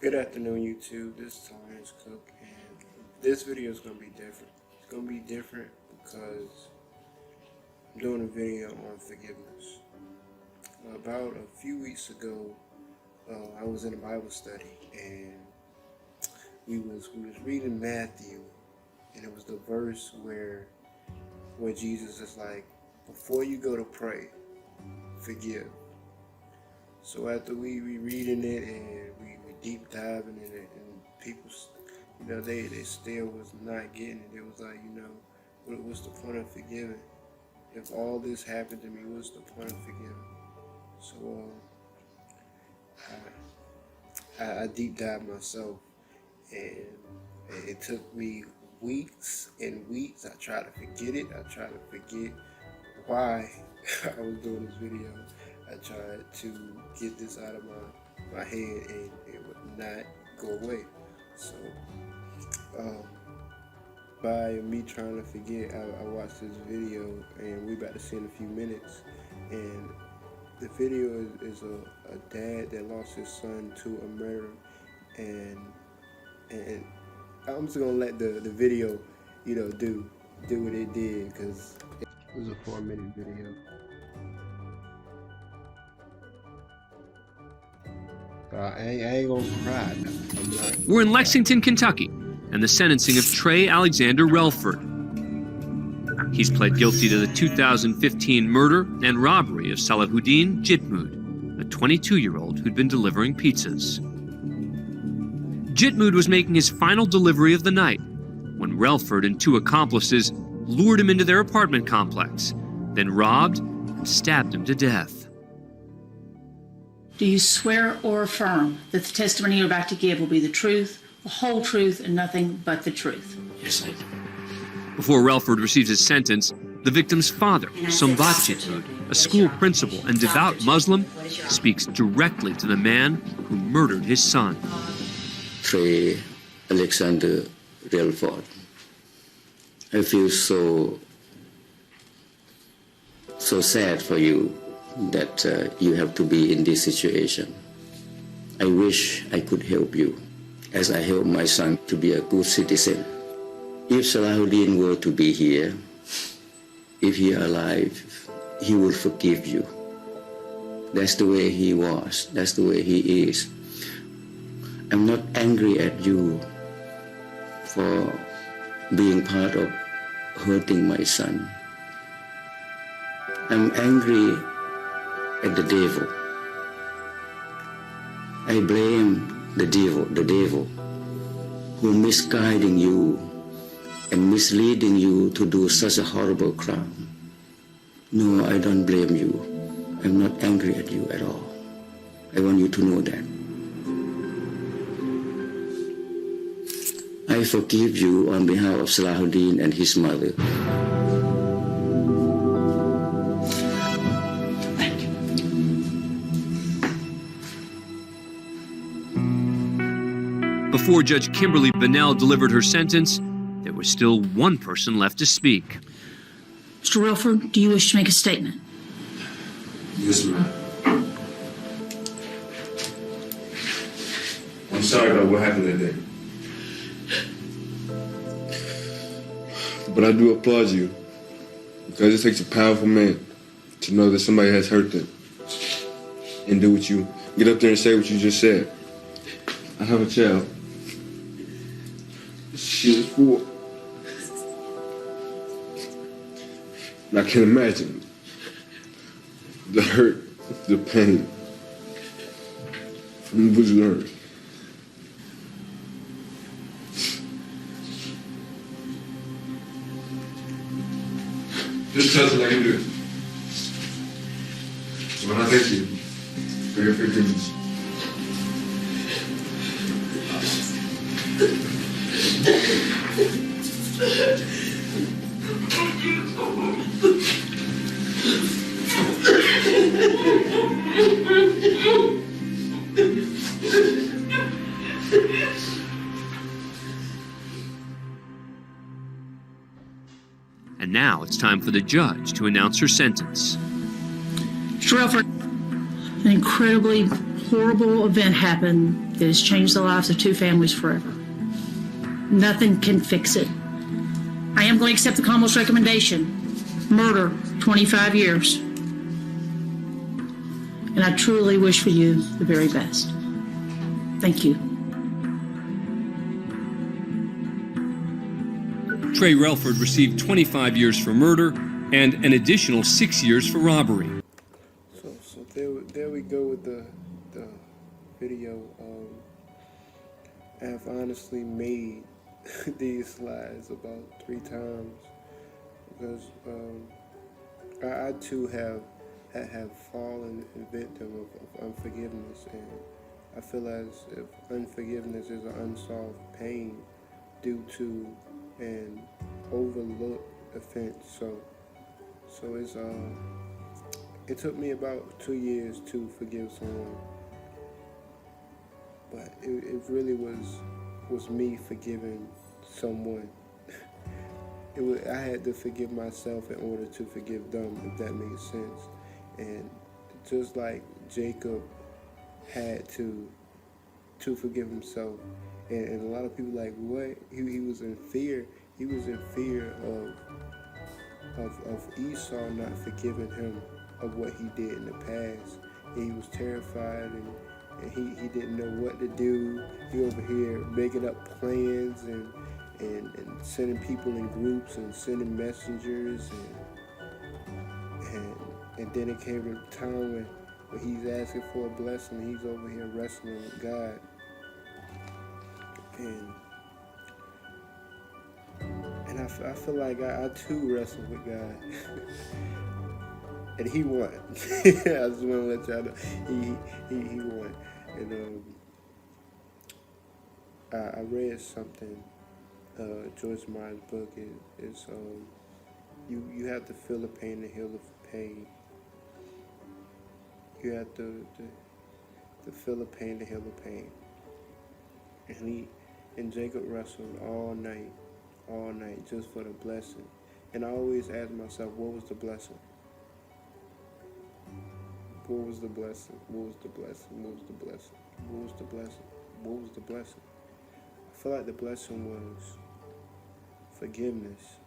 Good afternoon, YouTube. This is Terrence Cook, and this video is going to be different. It's going to be different because I'm doing a video on forgiveness. About a few weeks ago, I was in a Bible study, and we was reading Matthew, and it was the verse where Jesus is like, before you go to pray, forgive. So after we reading it and we deep diving in it, and people, they still was not getting it. It was like, what's the point of forgiving? If all this happened to me, what's the point of forgiving? So I deep dived myself, and it took me weeks and weeks. I tried to forget it. I tried to forget why I was doing this video. I tried to get this out of my head, and it would not go away. So by me trying to forget, I watched this video, and we're about to see in a few minutes. And the video is a dad that lost his son to a murder, and I'm just gonna let the video do what it did, because it was a 4-minute video. I ain't gonna cry. We're in Lexington, Kentucky, and the sentencing of Trey Alexander Relford. He's pled guilty to the 2015 murder and robbery of Salahuddin Jitmood, a 22-year-old who'd been delivering pizzas. Jitmood was making his final delivery of the night when Relford and 2 accomplices lured him into their apartment complex, then robbed and stabbed him to death. Do you swear or affirm that the testimony you're about to give will be the truth, the whole truth, and nothing but the truth? Yes, I do. Before Relford receives his sentence, the victim's father, Sombat Jitmood, a school principal and devout Muslim, speaks directly to the man who murdered his son. Trey Alexander Relford, I feel so sad for you that you have to be in this situation. I wish I could help you, as I help my son to be a good citizen. If Salahuddin were to be here, if he are alive, he will forgive you. That's the way he was. That's the way he is. I'm not angry at you for being part of hurting my son. I'm angry at the devil. I blame the devil who misguiding you and misleading you to do such a horrible crime. No, I don't blame you. I'm not angry at you at all. I want you to know that. I forgive you on behalf of Salahuddin and his mother. Before Judge Kimberly Bennell delivered her sentence, there was still one person left to speak. Mr. Relford, do you wish to make a statement? Yes, ma'am. I'm sorry about what happened that day. But I do applaud you, because it takes a powerful man to know that somebody has hurt them and do what you, get up there and say what you just said. I have a child. She is 4. And I can imagine the hurt, the pain from what you learned. Just tell us what I can do. So I thank you for your forgiveness. And now it's time for the judge to announce her sentence. Mr. Relford, An incredibly horrible event happened that has changed the lives of two families forever. Nothing can fix it. I am going to accept the Commonwealth's recommendation. Murder, 25 years. And I truly wish for you the very best. Thank you. Trey Relford received 25 years for murder and an additional 6 years for robbery. So there we go with the video. I have honestly made these slides about 3 times because I too have fallen victim of unforgiveness, and I feel as if unforgiveness is an unsolved pain due to an overlooked offense. So it's it took me about 2 years to forgive someone, but it really was me forgiving someone. I had to forgive myself in order to forgive them, if that makes sense. And just like Jacob had to forgive himself, and a lot of people like, what? He was in fear. He was in fear of Esau not forgiving him of what he did in the past. And he was terrified, and he didn't know what to do. He over here making up plans and sending people in groups and sending messengers, and then it came to a time when he's asking for a blessing, and he's over here wrestling with God. And I feel like I too wrestled with God. And he won. I just want to let y'all know he won. And I read something, Joyce Meyer's book is you have to feel the pain to heal the pain. You have to feel the pain to heal the pain. And Jacob wrestled all night just for the blessing. And I always ask myself, what was the blessing? What was the blessing? What was the blessing? What was the blessing? What was the blessing? What was the blessing? I feel like the blessing was forgiveness.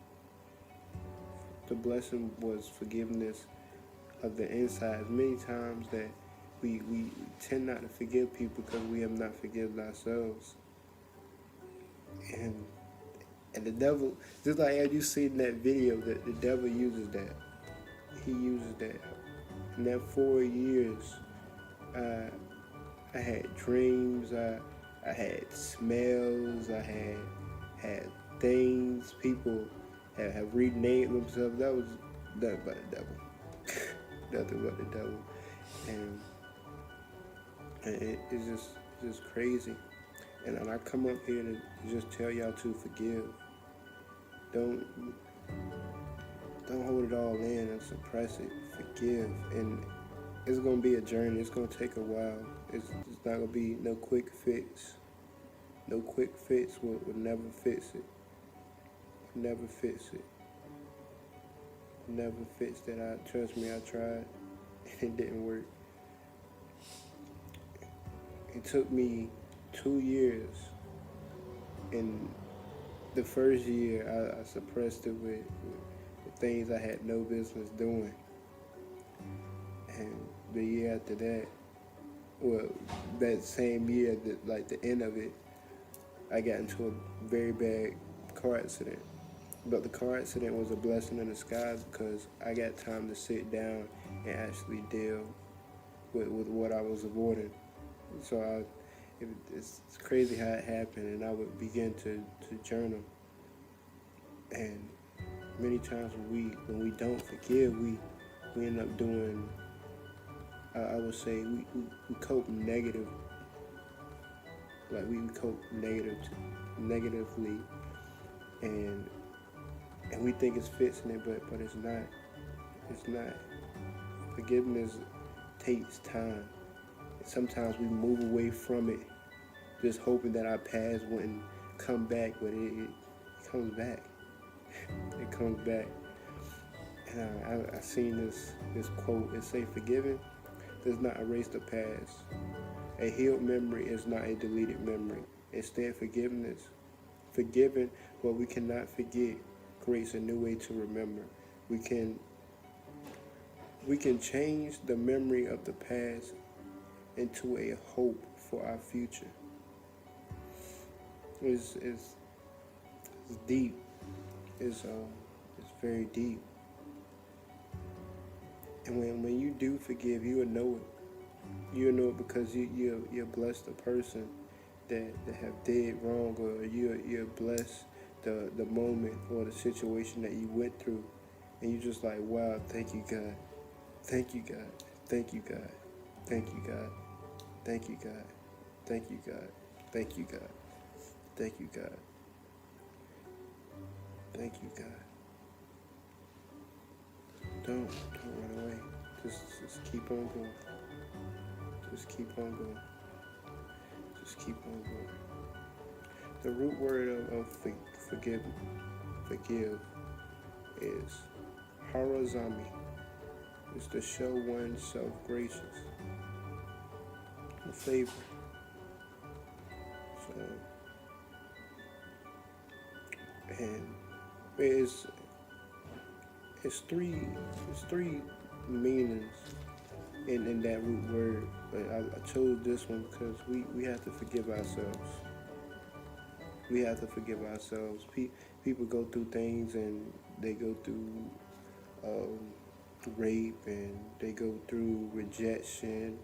The blessing was forgiveness of the inside. Many times that we tend not to forgive people because we have not forgiven ourselves. And the devil, just like as you see in that video, that the devil uses that. He uses that. In that 4 years, I had dreams, I had smells, I had things, people have renamed themselves. That was nothing but the devil. Nothing but the devil. And it's just crazy. And I come up here to just tell y'all to forgive. Don't hold it all in and suppress it. Forgive. And it's going to be a journey. It's going to take a while. It's not going to be no quick fix. No quick fix will never fix it. Never fix it. Never fixed it. Trust me, I tried. And it didn't work. It took me 2 years. And the first year, I suppressed it with things I had no business doing. And the year after that, well, that same year, like the end of it, I got into a very bad car accident. But the car accident was a blessing in disguise because I got time to sit down and actually deal with what I was avoiding. So it's crazy how it happened, and I would begin to journal. And many times when we don't forgive, we end up doing, I would say, we cope negative. Like we cope negatively, and we think it's fixing it, but it's not. It's not. Forgiveness takes time. Sometimes we move away from it, just hoping that our past wouldn't come back, but it comes back. It comes back. And I seen this quote. It say, does not erase the past. A healed memory is not a deleted memory. Instead, forgiving what we cannot forget, creates a new way to remember. We can change the memory of the past into a hope for our future. It's deep. It's very deep. And when you do forgive, you will know it. You'll know it because you're blessed a person that have did wrong, or you're blessed the moment or the situation that you went through, and you're just like, wow, thank you God, thank you God, thank you God, thank you God, thank you God, thank you God, thank you God, thank you God, thank you God. Don't run away. Just keep on going. Just keep on going. Just keep on going. The root word of forgive is harazami. It's to show oneself gracious and favor. So, and it's three meanings in that root word, but I chose this one because we have to forgive ourselves. We have to forgive ourselves. People go through things, and they go through rape, and they go through rejection,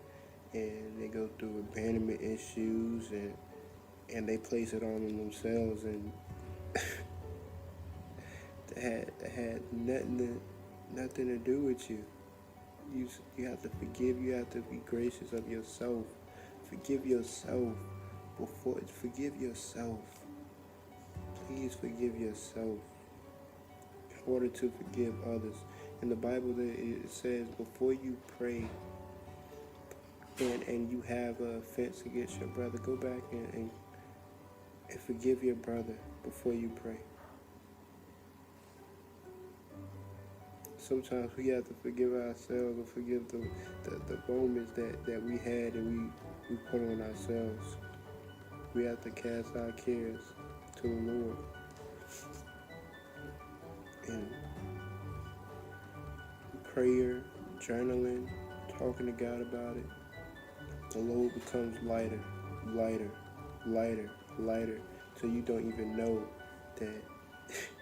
and they go through abandonment issues, and they place it on themselves, and that had nothing to do with you. You have to forgive. You have to be gracious of yourself. Forgive yourself. Forgive yourself. Please forgive yourself in order to forgive others. In the Bible, it says before you pray and you have an offense against your brother, go back and forgive your brother before you pray. Sometimes we have to forgive ourselves and forgive the moments that we had and we put on ourselves. We have to cast our cares to the Lord. And prayer, journaling, talking to God about it, the load becomes lighter, lighter, lighter, lighter, so you don't even know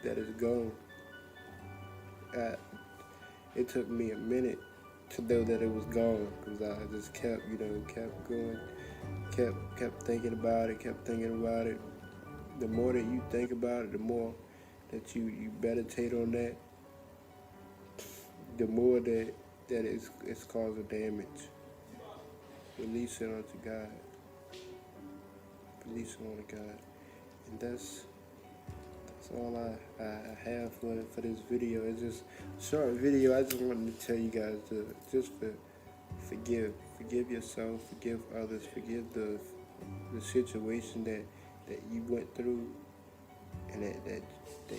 that it's gone. It took me a minute to know that it was gone, because I just kept going, kept thinking about it. The more that you think about it, the more that you meditate on that, the more that it's causing damage. Release it unto God. Release it unto God. And that's all I have for this video. It's just a short video. I just wanted to tell you guys to just forgive yourself, forgive others, forgive the situation that you went through, and that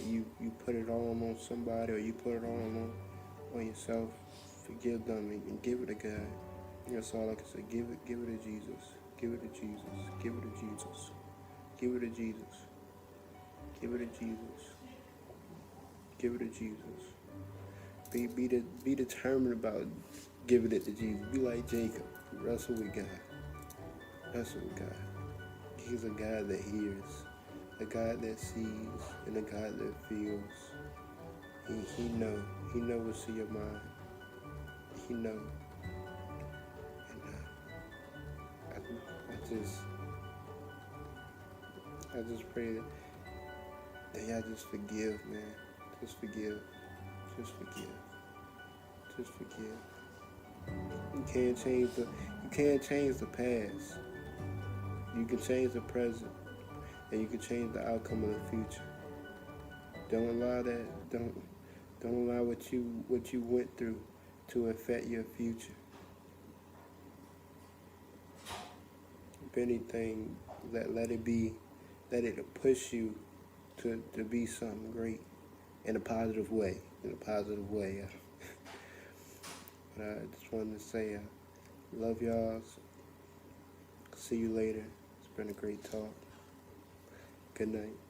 you put it on somebody, or you put it on yourself. Forgive them and give it to God. That's all I can say. Give it to Jesus. Give it to Jesus. Give it to Jesus. Give it to Jesus. Give it to Jesus. Give it to Jesus. Be determined about giving it to Jesus. Be like Jacob. Wrestle with God. Wrestle with God. He's a God that hears, a God that sees, and a God that feels. He knows what's in your mind. He knows. And I just pray that y'all just forgive, man. Just forgive. Just forgive. Just forgive. You can't change the past. You can change the present, and you can change the outcome of the future. Don't allow that. Don't allow what you went through to affect your future. If anything, let it push you to be something great in a positive way. But I just wanted to say Love y'all. See you later. It's been a great talk. Good night.